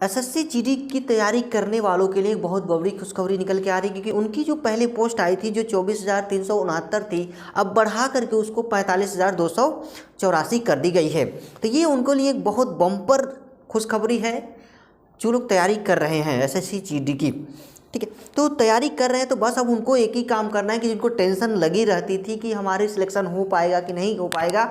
SSC GD की तैयारी करने वालों के लिए एक बहुत बड़ी खुशखबरी निकल के आ रही है, क्योंकि उनकी जो पहले पोस्ट आई थी जो 24,369 थी, अब बढ़ा करके उसको 45,284 कर दी गई है। तो ये उनके लिए एक बहुत बम्पर खुशखबरी है जो लोग तैयारी कर रहे हैं एसएससी जीडी की। ठीक है, तो तैयारी कर रहे हैं तो बस अब उनको एक ही काम करना है कि जिनको टेंशन लगी रहती थी कि हमारी सिलेक्शन हो पाएगा कि नहीं हो पाएगा,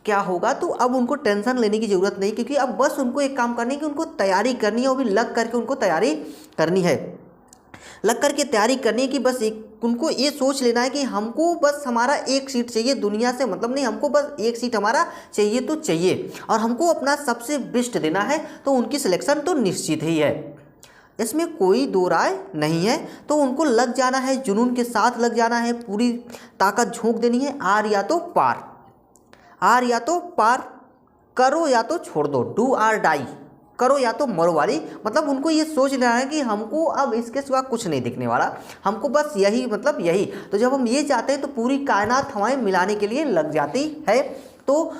क्या होगा, तो अब उनको टेंशन लेने की ज़रूरत नहीं, क्योंकि अब बस उनको एक काम करनी है कि उनको तैयारी करनी है, वो भी लग करके उनको तैयारी करनी है। लग करके तैयारी करनी है कि बस एक उनको ये सोच लेना है कि हमको बस हमारा एक सीट चाहिए, दुनिया से मतलब नहीं, हमको बस एक सीट हमारा चाहिए तो चाहिए, और हमको अपना सबसे बेस्ट देना है, तो उनकी सिलेक्शन तो निश्चित ही है, इसमें कोई दो राय नहीं है। तो उनको लग जाना है, जुनून के साथ लग जाना है, पूरी ताकत झोंक देनी है, आर या तो पार, आर या तो पार, करो या तो छोड़ दो, डू आर डाई, करो या तो मरो वाली। मतलब उनको ये सोच लेना है कि हमको अब इसके सिवा कुछ नहीं दिखने वाला, हमको बस यही, मतलब यही। तो जब हम ये चाहते हैं तो पूरी कायनात हवाएं मिलाने के लिए लग जाती है। तो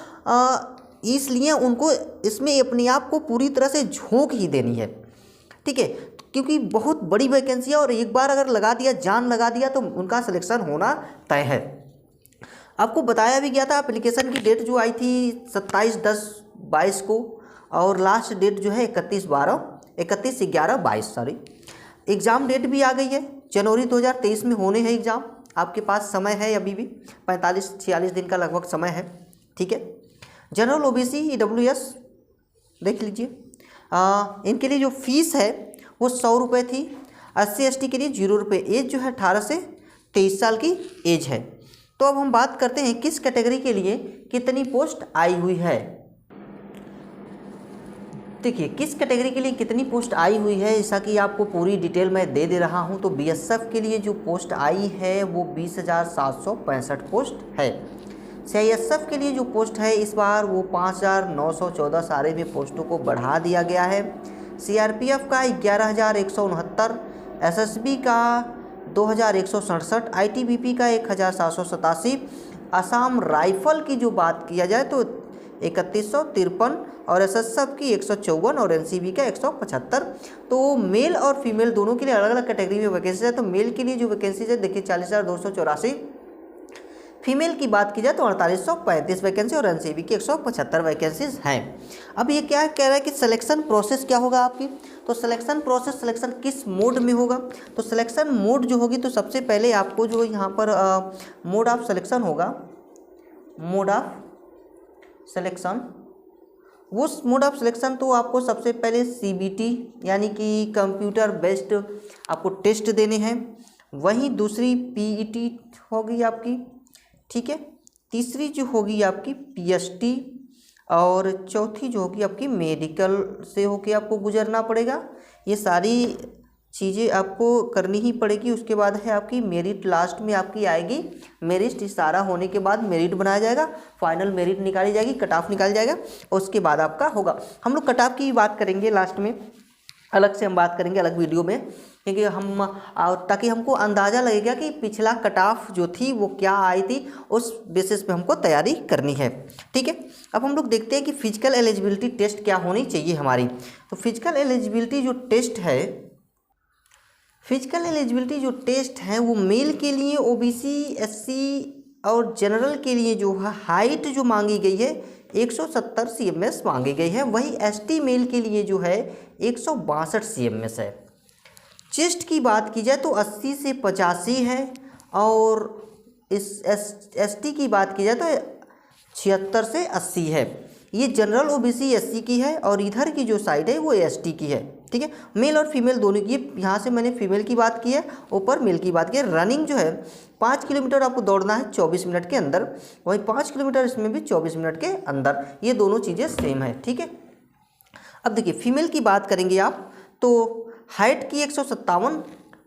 इसलिए उनको इसमें अपने आप को पूरी तरह से झोंक ही देनी है। ठीक है, क्योंकि बहुत बड़ी वैकेंसी है और एक बार अगर लगा दिया, जान लगा दिया, तो उनका सिलेक्शन होना तय है। आपको बताया भी गया था, एप्लीकेशन की डेट जो आई थी 27/10/22 को, और लास्ट डेट जो है 31/11/22 सॉरी। एग्ज़ाम डेट भी आ गई है, जनवरी 2023 में होने हैं एग्ज़ाम। आपके पास समय है, अभी भी 45-46 दिन का लगभग समय है। ठीक है, जनरल ओबीसी ईडब्ल्यूएस देख लीजिए, इनके लिए जो फीस है वो 100 रुपये थी। SC/ST के लिए 0 रुपये। एज जो है 18 से 23 साल की एज है। तो अब हम बात करते हैं किस कैटेगरी के लिए कितनी पोस्ट आई हुई है। देखिए, किस कैटेगरी के लिए कितनी पोस्ट आई हुई है, जैसा कि आपको पूरी डिटेल मैं दे रहा हूं। तो बीएसएफ के लिए जो पोस्ट आई है वो 20,765 पोस्ट है। सीआईएसएफ के लिए जो पोस्ट है इस बार वो 5,914 सारे में पोस्टों को बढ़ा दिया गया है। सीआरपीएफ का 11,169, एसएसबी का 2,167, आईटीबीपी का 1,787, असम राइफल की जो बात किया जाए तो 3,153, और एसएसएफ की 154 और एनसीबी का 175। तो मेल और फीमेल दोनों के लिए अलग अलग कैटेगरी में वैकेंसी है। तो मेल के लिए जो वैकेंसीज है देखिए 40,284, फीमेल की बात की जाए तो 4,835 वैकेंसी, और एनसीबी की 175 वैकेंसीज हैं। अब ये क्या कह रहा है कि सिलेक्शन प्रोसेस क्या होगा आपकी। तो सिलेक्शन प्रोसेस, सिलेक्शन किस मोड में होगा। तो सिलेक्शन मोड जो होगी, तो सबसे पहले आपको जो यहाँ पर मोड ऑफ सिलेक्शन होगा, मोड ऑफ सिलेक्शन, वो मोड ऑफ सिलेक्शन तो आपको सबसे पहले सीबीटी यानी कि कंप्यूटर बेस्ड आपको टेस्ट देने हैं। वहीं दूसरी पीईटी होगी आपकी, ठीक है, तीसरी जो होगी आपकी पीएसटी, और चौथी जो होगी आपकी मेडिकल से होके आपको गुजरना पड़ेगा। ये सारी चीज़ें आपको करनी ही पड़ेगी। उसके बाद है आपकी मेरिट, लास्ट में आपकी आएगी मेरिट। सारा होने के बाद मेरिट बनाया जाएगा, फाइनल मेरिट निकाली जाएगी, कट ऑफ निकाल जाएगा, और उसके बाद आपका होगा। हम लोग कट ऑफ की बात करेंगे लास्ट में, अलग से हम बात करेंगे अलग वीडियो में, क्योंकि हम ताकि हमको अंदाज़ा लगेगा कि पिछला कट ऑफ जो थी वो क्या आई थी, उस बेसिस पे हमको तैयारी करनी है। ठीक है, अब हम लोग देखते हैं कि फिजिकल एलिजिबिलिटी टेस्ट क्या होनी चाहिए हमारी। तो फिजिकल एलिजिबिलिटी जो टेस्ट है, फिजिकल एलिजिबिलिटी जो टेस्ट है वो मेल के लिए ओबीसी, एससी और जनरल के लिए जो है हाइट जो मांगी गई है 170 CMS मांगी गई है। वही एसटी मेल के लिए जो है 162 CMS है। चेस्ट की बात की जाए तो 80 से 85 है, और इस एसटी की बात की जाए तो 76 से 80 है। ये जनरल ओबीसी एससी की है, और इधर की जो साइड है वो एसटी की है। ठीक है, मेल और फीमेल दोनों की। यहाँ से मैंने फीमेल की बात की है, ऊपर मेल की बात की है। रनिंग जो है 5 किलोमीटर आपको दौड़ना है 24 मिनट के अंदर, वही 5 किलोमीटर इसमें भी 24 मिनट के अंदर। ये दोनों चीज़ें सेम है। ठीक है, अब देखिए फीमेल की बात करेंगे आप, तो हाइट की 157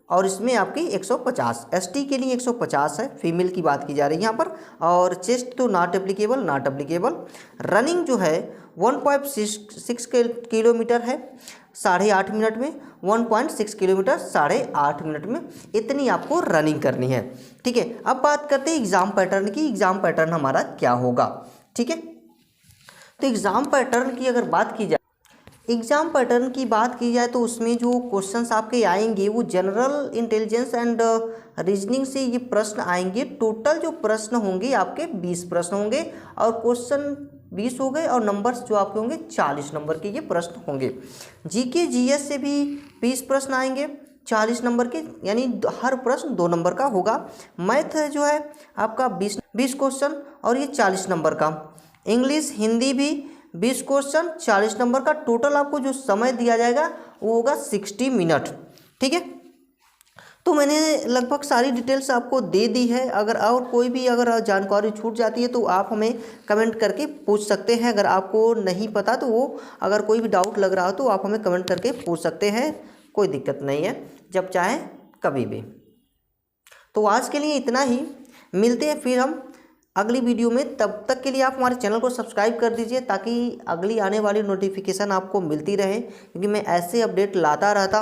और इसमें आपकी 150, एसटी के लिए 150 है, फीमेल की बात की जा रही है यहाँ पर। और चेस्ट तो not applicable, not applicable. Running जो है 1.6 किलोमीटर है 8.5 मिनट में, 1.6 किलोमीटर 8.5 मिनट में, इतनी आपको रनिंग करनी है। ठीक है, अब बात करते हैं एग्ज़ाम पैटर्न की। एग्ज़ाम पैटर्न हमारा क्या होगा। ठीक है, तो एग्ज़ाम पैटर्न की अगर बात की जाए एग्ज़ाम पैटर्न की बात की जाए तो उसमें जो क्वेश्चंस आपके आएंगे वो जनरल इंटेलिजेंस एंड रीजनिंग से ये प्रश्न आएंगे। टोटल जो प्रश्न होंगे आपके 20 प्रश्न होंगे और क्वेश्चन 20 हो गए और नंबर्स जो आपके होंगे 40 नंबर के ये प्रश्न होंगे। जीके जीएस से भी 20 प्रश्न आएंगे 40 नंबर के, यानी हर प्रश्न 2 नंबर का होगा। मैथ जो है आपका 20 क्वेश्चन और ये 40 नंबर का। इंग्लिश हिंदी भी 20 क्वेश्चन 40 नंबर का। टोटल आपको जो समय दिया जाएगा वो होगा 60 मिनट। ठीक है, तो मैंने लगभग सारी डिटेल्स आपको दे दी है। अगर और कोई भी अगर जानकारी छूट जाती है तो आप हमें कमेंट करके पूछ सकते हैं। अगर आपको नहीं पता तो वो अगर कोई भी डाउट लग रहा हो तो आप हमें कमेंट करके पूछ सकते हैं, कोई दिक्कत नहीं है, जब चाहे कभी भी। तो आज के लिए इतना ही, मिलते हैं फिर हम अगली वीडियो में। तब तक के लिए आप हमारे चैनल को सब्सक्राइब कर दीजिए ताकि अगली आने वाली नोटिफिकेशन आपको मिलती रहे, क्योंकि मैं ऐसे अपडेट लाता रहता